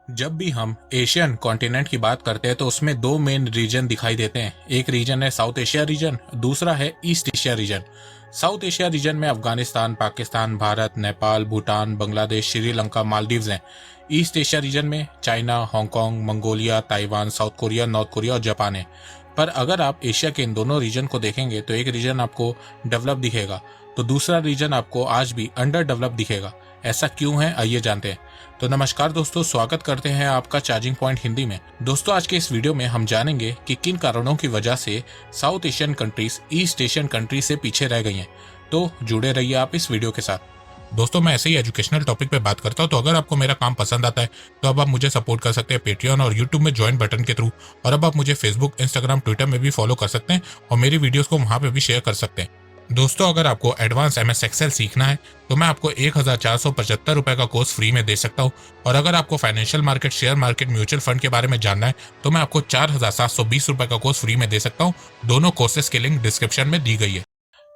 जब भी हम एशियन कॉन्टिनेंट की बात करते हैं तो उसमें दो मेन रीजन दिखाई देते हैं। एक रीजन है साउथ एशिया रीजन, दूसरा है east Asia region. South Asia region में अफगानिस्तान, पाकिस्तान, भारत, नेपाल, भूटान, बांग्लादेश, श्रीलंका, मालदीव्स हैं। ईस्ट एशिया रीजन में China, Hong Kong, Mongolia, Taiwan, south Korea, north Korea और जापान है। पर अगर आप एशिया के इन दोनों रीजन को देखेंगे तो एक रीजन आपको डेवलप दिखेगा तो दूसरा रीजन आपको आज भी अंडर डेवलप दिखेगा। ऐसा क्यों है, आइए जानते हैं। तो नमस्कार दोस्तों, स्वागत करते हैं आपका चार्जिंग पॉइंट हिंदी में। दोस्तों, आज के इस वीडियो में हम जानेंगे कि किन कारणों की वजह से south Asian countries east Asian countries से पीछे रह गई हैं। तो जुड़े रहिए आप इस वीडियो के साथ। दोस्तों, मैं ऐसे ही एजुकेशनल टॉपिक पे बात करता हूँ, तो अगर आपको मेरा काम पसंद आता है तो अब आप मुझे सपोर्ट कर सकते हैं पेट्रियन और यूट्यूब में ज्वाइन बटन के थ्रू। और अब आप मुझे फेसबुक, इंस्टाग्राम, ट्विटर में भी फॉलो कर सकते हैं और मेरी वीडियोस को वहाँ पे भी शेयर कर सकते हैं। दोस्तों, अगर आपको एडवांस MS एक्सेल सीखना है तो मैं आपको 1475 रुपए का कोर्स फ्री में दे सकता हूँ। और अगर आपको financial market, share market, mutual fund के बारे में जानना है तो मैं आपको 4720 रुपए का कोर्स फ्री में दे सकता हूँ। दोनों कोर्सेज की लिंक डिस्क्रिप्शन में दी गई है।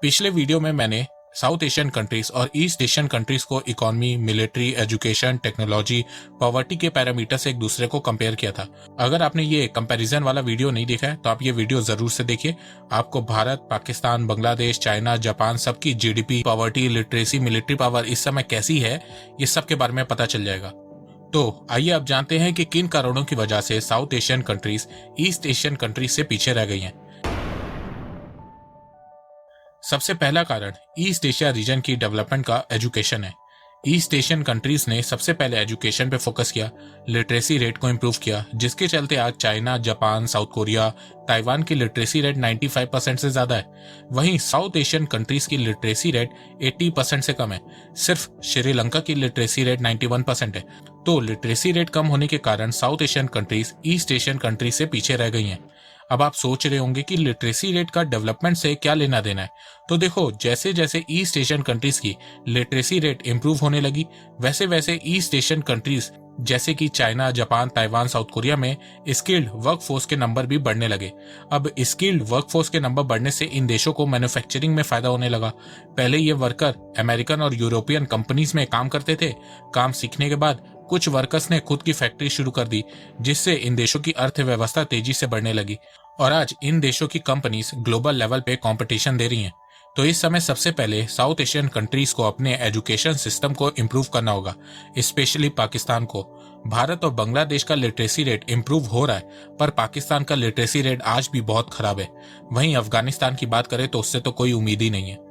पिछले वीडियो में मैंने साउथ एशियन कंट्रीज और ईस्ट एशियन कंट्रीज को economy, military, education, technology, poverty के पैरामीटर से एक दूसरे को कंपेयर किया था। अगर आपने ये कंपैरिजन वाला वीडियो नहीं देखा है तो आप ये वीडियो जरूर से देखिए। आपको भारत, पाकिस्तान, बांग्लादेश, चाइना, जापान सबकी GDP, poverty, literacy, military power इस समय कैसी है, ये सब के बारे में पता चल जाएगा। तो आइए अब जानते हैं कि किन कारणों की वजह से south Asian countries east Asian countries से पीछे रह गई हैं। सबसे पहला कारण ईस्ट एशिया रीजन की डेवलपमेंट का एजुकेशन है। ईस्ट एशियन कंट्रीज ने सबसे पहले एजुकेशन पे फोकस किया, लिटरेसी रेट को इम्प्रूव किया, जिसके चलते आज China, Japan, south Korea, Taiwan की लिटरेसी रेट 95% से ज्यादा है। वहीं साउथ एशियन कंट्रीज की लिटरेसी रेट 80% से कम है। सिर्फ श्रीलंका की लिटरेसी रेट 91% है। तो लिटरेसी रेट कम होने के कारण south Asian countries east Asian countries से पीछे रह गई हैं। अब आप सोच रहे होंगे कि लिटरेसी रेट का डेवलपमेंट से क्या लेना देना है। तो देखो, जैसे जैसे ईस्ट एशियन कंट्रीज की लिटरेसी रेट इंप्रूव होने लगी, वैसे वैसे ईस्ट एशियन कंट्रीज जैसे कि China, Japan, Taiwan, south Korea में स्किल्ड वर्कफोर्स के नंबर भी बढ़ने लगे। अब स्किल्ड वर्कफोर्स के नंबर बढ़ने से इन देशों को मैन्युफैक्चरिंग में फायदा होने लगा। पहले ये वर्कर अमेरिकन और यूरोपियन कंपनीज में काम करते थे। काम सीखने के बाद कुछ वर्कर्स ने खुद की फैक्ट्री शुरू कर दी, जिससे इन देशों की अर्थव्यवस्था तेजी से बढ़ने लगी और आज इन देशों की कंपनीज ग्लोबल लेवल पे कंपटीशन दे रही हैं। तो इस समय सबसे पहले साउथ एशियन कंट्रीज को अपने एजुकेशन सिस्टम को इम्प्रूव करना होगा, स्पेशली पाकिस्तान को। भारत और बांग्लादेश का लिटरेसी रेट इम्प्रूव हो रहा है, पर पाकिस्तान का लिटरेसी रेट आज भी बहुत खराब है। वहीं अफगानिस्तान की बात करें तो उससे तो कोई उम्मीद ही नहीं है।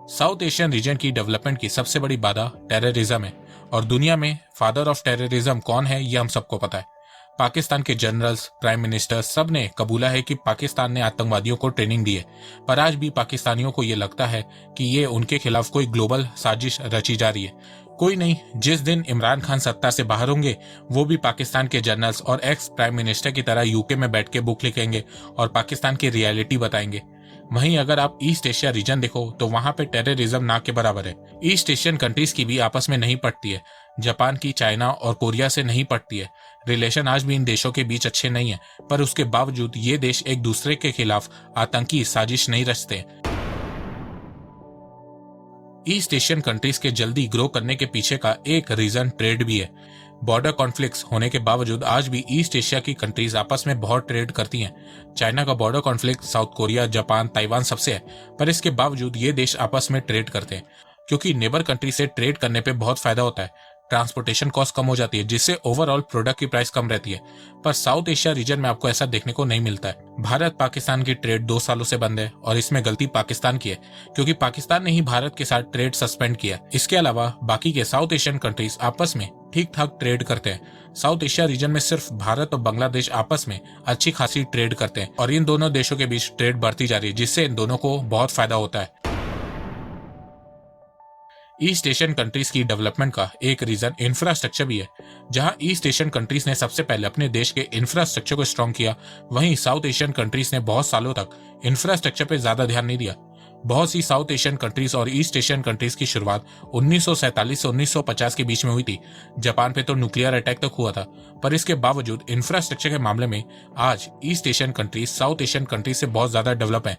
साउथ एशियन रीजन की डेवलपमेंट की सबसे बड़ी बाधा टेररिज्म है। और दुनिया में फादर ऑफ टेररिज्म कौन है, ये हम सबको पता है। पाकिस्तान के जनरल्स, प्राइम मिनिस्टर सब ने कबूला है कि पाकिस्तान ने आतंकवादियों को ट्रेनिंग दी है। पर आज भी पाकिस्तानियों को ये लगता है कि ये उनके खिलाफ कोई ग्लोबल साजिश रची जा रही है। कोई नहीं, जिस दिन इमरान खान सत्ता से बाहर होंगे वो भी पाकिस्तान के जनरल्स और एक्स प्राइम मिनिस्टर की तरह यूके में बैठ के बुक लिखेंगे और पाकिस्तान की रियलिटी बताएंगे। वहीं अगर आप ईस्ट एशिया रीजन देखो तो वहां पे टेररिज्म ना के बराबर है। ईस्ट एशियन कंट्रीज की भी आपस में नहीं पटती है। जापान की चाइना और कोरिया से नहीं पटती है। रिलेशन आज भी इन देशों के बीच अच्छे नहीं है, पर उसके बावजूद ये देश एक दूसरे के खिलाफ आतंकी साजिश नहीं रचते। ईस्ट एशियन कंट्रीज के जल्दी ग्रो करने के पीछे का एक रीजन ट्रेड भी है। बॉर्डर कॉन्फ्लिक्ट्स होने के बावजूद आज भी ईस्ट एशिया की कंट्रीज आपस में बहुत ट्रेड करती हैं। चाइना का border conflict south Korea, Japan, Taiwan सबसे है, पर इसके बावजूद ये देश आपस में ट्रेड करते हैं क्योंकि नेबर कंट्री से ट्रेड करने पे बहुत फायदा होता है। ट्रांसपोर्टेशन कॉस्ट कम हो जाती है, जिससे ओवरऑल प्रोडक्ट की प्राइस कम रहती है। पर साउथ एशिया रीजन में आपको ऐसा देखने को नहीं मिलता है। भारत पाकिस्तान की ट्रेड 2 सालों से बंद है और इसमें गलती पाकिस्तान की है, क्योंकि पाकिस्तान ने ही भारत के साथ ट्रेड सस्पेंड किया। इसके अलावा बाकी के साउथ एशियन कंट्रीज आपस में ठीक ठाक ट्रेड करते हैं। साउथ एशिया रीजन में सिर्फ भारत और बांग्लादेश आपस में अच्छी खासी ट्रेड करते हैं और इन दोनों देशों के बीच ट्रेड बढ़ती जा रही है, जिससे इन दोनों को बहुत फायदा होता है। ईस्ट एशियन कंट्रीज की डेवलपमेंट का एक रीजन इंफ्रास्ट्रक्चर भी है। जहां ईस्ट एशियन कंट्रीज ने सबसे पहले अपने देश के इंफ्रास्ट्रक्चर को स्ट्रॉन्ग किया, वहीं साउथ एशियन कंट्रीज ने बहुत सालों तक इंफ्रास्ट्रक्चर पे ज्यादा ध्यान नहीं दिया। बहुत सी साउथ एशियन कंट्रीज और ईस्ट एशियन कंट्रीज की शुरुआत 1947 से 1950 के बीच में हुई थी। जापान पे तो न्यूक्लियर अटैक तक हुआ था, पर इसके बावजूद इंफ्रास्ट्रक्चर के मामले में आज east Asian countries south Asian countries से बहुत ज्यादा डेवलप है।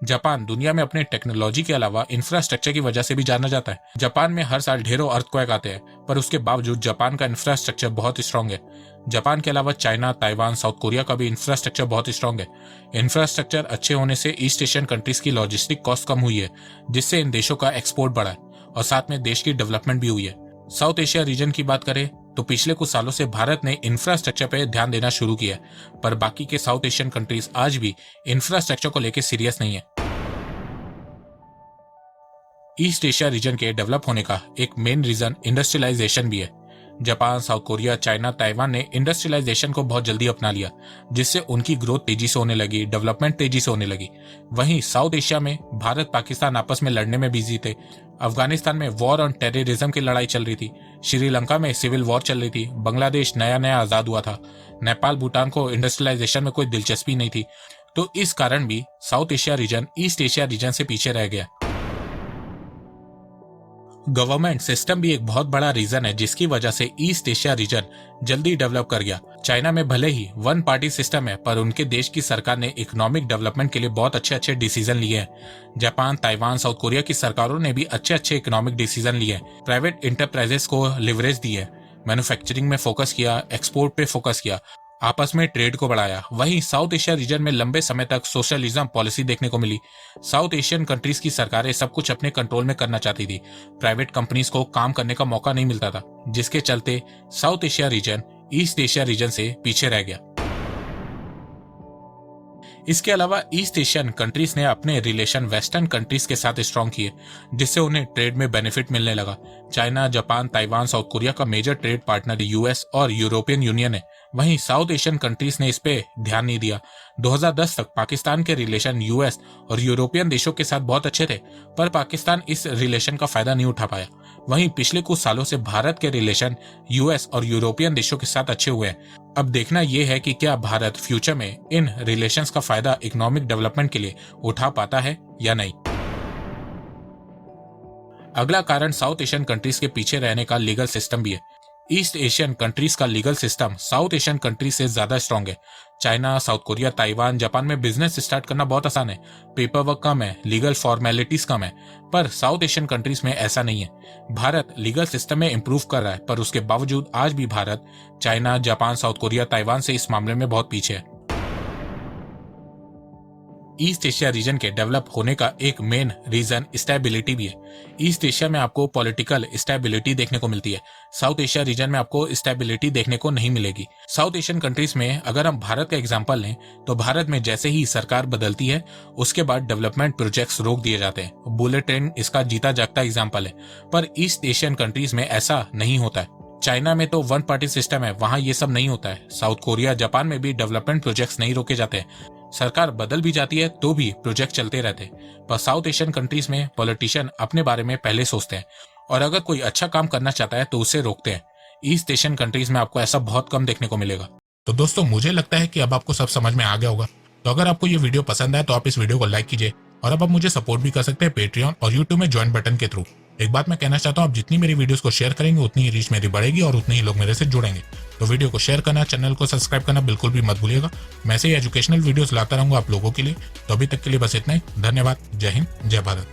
जापान दुनिया में अपने टेक्नोलॉजी के अलावा इंफ्रास्ट्रक्चर की वजह से भी जाना जाता है। जापान में हर साल ढेरों अर्थक्वेक आते हैं, पर उसके बावजूद जापान का इंफ्रास्ट्रक्चर बहुत स्ट्रांग है। जापान के अलावा चाइना, ताइवान, साउथ कोरिया का भी इंफ्रास्ट्रक्चर बहुत स्ट्रांग है। इंफ्रास्ट्रक्चर अच्छे होने से ईस्ट एशियन कंट्रीज की लॉजिस्टिक कॉस्ट कम हुई है, जिससे इन देशों का एक्सपोर्ट बढ़ा है और साथ में देश की डेवलपमेंट भी हुई है। साउथ एशिया रीजन की बात करें तो पिछले कुछ सालों से भारत ने इंफ्रास्ट्रक्चर पर ध्यान देना शुरू किया है, पर बाकी के साउथ एशियन कंट्रीज आज भी इंफ्रास्ट्रक्चर को लेकर सीरियस नहीं है। ईस्ट एशिया रीजन के डेवलप होने का एक मेन रीजन इंडस्ट्रियलाइजेशन भी है। Japan, south Korea, China, Taiwan ने इंडस्ट्रियलाइजेशन को बहुत जल्दी अपना लिया, जिससे उनकी ग्रोथ तेजी से होने लगी, डेवलपमेंट तेजी से होने लगी। वहीं साउथ एशिया में भारत, पाकिस्तान आपस में लड़ने में बिजी थे। अफगानिस्तान में वॉर ऑन टेररिज्म की लड़ाई चल रही थी। श्रीलंका में सिविल वॉर चल रही थी। बांग्लादेश नया नया आजाद हुआ था। नेपाल, भूटान को इंडस्ट्रियलाइजेशन में कोई दिलचस्पी नहीं थी। तो इस कारण भी south Asia region east Asia region से पीछे रह गया। गवर्नमेंट सिस्टम भी एक बहुत बड़ा रीजन है जिसकी वजह से ईस्ट एशिया रीजन जल्दी डेवलप कर गया। चाइना में भले ही वन पार्टी सिस्टम है, पर उनके देश की सरकार ने इकोनॉमिक डेवलपमेंट के लिए बहुत अच्छे अच्छे डिसीजन लिए हैं। जापान, ताइवान, साउथ कोरिया की सरकारों ने भी अच्छे अच्छे इकोनॉमिक डिसीजन लिए हैं। प्राइवेट इंटरप्राइजेस को लिवरेज दी है, मैन्युफैक्चरिंग में फोकस किया, एक्सपोर्ट पे फोकस किया, आपस में ट्रेड को बढ़ाया। वहीं साउथ एशिया रीजन में लंबे समय तक सोशलिज्म पॉलिसी देखने को मिली। साउथ एशियन कंट्रीज की सरकारें सब कुछ अपने कंट्रोल में करना चाहती थी। प्राइवेट कंपनीज को काम करने का मौका नहीं मिलता था, जिसके चलते south Asia region east Asia region से पीछे रह गया। इसके अलावा ईस्ट एशियन कंट्रीज ने अपने रिलेशन वेस्टर्न कंट्रीज के साथ स्ट्रॉन्ग किए, जिससे उन्हें ट्रेड में बेनिफिट मिलने लगा। China, Japan, Taiwan, south Korea का मेजर ट्रेड पार्टनर यूएस और यूरोपियन यूनियन है। वहीं साउथ एशियन कंट्रीज ने इस पे ध्यान नहीं दिया। 2010 तक पाकिस्तान के रिलेशन यूएस और यूरोपियन देशों के साथ बहुत अच्छे थे, पर पाकिस्तान इस रिलेशन का फायदा नहीं उठा पाया। वहीं पिछले कुछ सालों से भारत के रिलेशन यूएस और यूरोपियन देशों के साथ अच्छे हुए हैं। अब देखना यह है कि क्या भारत फ्यूचर में इन रिलेशंस का फायदा इकोनॉमिक डेवलपमेंट के लिए उठा पाता है या नहीं। अगला कारण साउथ एशियन कंट्रीज के पीछे रहने का लीगल सिस्टम भी है। ईस्ट एशियन कंट्रीज का legal system south Asian countries से ज्यादा स्ट्रांग है। China, south Korea, Taiwan, Japan में बिजनेस स्टार्ट करना बहुत आसान है। पेपर वर्क कम है, लीगल फॉर्मेलिटीज कम है, पर साउथ एशियन कंट्रीज में ऐसा नहीं है। भारत लीगल सिस्टम में इंप्रूव कर रहा है, पर उसके बावजूद आज भी Bharat China, Japan, south Korea, Taiwan से इस मामले में बहुत पीछे है। ईस्ट एशिया रीजन के डेवलप होने का एक मेन रीजन स्टेबिलिटी भी है। ईस्ट एशिया में आपको पॉलिटिकल स्टेबिलिटी देखने को मिलती है। साउथ एशिया रीजन में आपको स्टेबिलिटी देखने को नहीं मिलेगी। साउथ एशियन कंट्रीज में अगर हम भारत का एग्जांपल लें तो भारत में जैसे ही सरकार बदलती है उसके बाद डेवलपमेंट प्रोजेक्ट्स रोक दिए जाते हैं। बुलेट ट्रेन इसका जीता जागता एग्जाम्पल है, पर ईस्ट एशियन कंट्रीज में ऐसा नहीं होता है। चाइना में तो वन पार्टी सिस्टम है, वहां ये सब नहीं होता है। साउथ कोरिया, जापान में भी डेवलपमेंट प्रोजेक्ट्स नहीं रोके जाते हैं। सरकार बदल भी जाती है तो भी प्रोजेक्ट चलते रहते हैं। पर साउथ एशियन कंट्रीज में पॉलिटिशियन अपने बारे में पहले सोचते हैं और अगर कोई अच्छा काम करना चाहता है तो उसे रोकते हैं। ईस्ट एशियन कंट्रीज में आपको ऐसा बहुत कम देखने को मिलेगा। तो दोस्तों, मुझे लगता है कि अब आपको सब समझ में आ गया होगा। तो अगर आपको ये वीडियो पसंद आए तो आप इस वीडियो को लाइक कीजिए और अब आप मुझे सपोर्ट भी कर सकते हैं पेट्रियन और यूट्यूब में ज्वाइन बटन के थ्रू। एक बात मैं कहना चाहता हूँ, आप जितनी मेरी वीडियोस को शेयर करेंगे उतनी ही रीच मेरी बढ़ेगी और उतने ही लोग मेरे से जुड़ेंगे। तो वीडियो को शेयर करना, चैनल को सब्सक्राइब करना बिल्कुल भी मत भूलिएगा। मैं ऐसे ही एजुकेशनल वीडियोस लाता रहूंगा आप लोगों के लिए। तो अभी तक के लिए बस इतना ही। धन्यवाद। जय हिंद, जय भारत।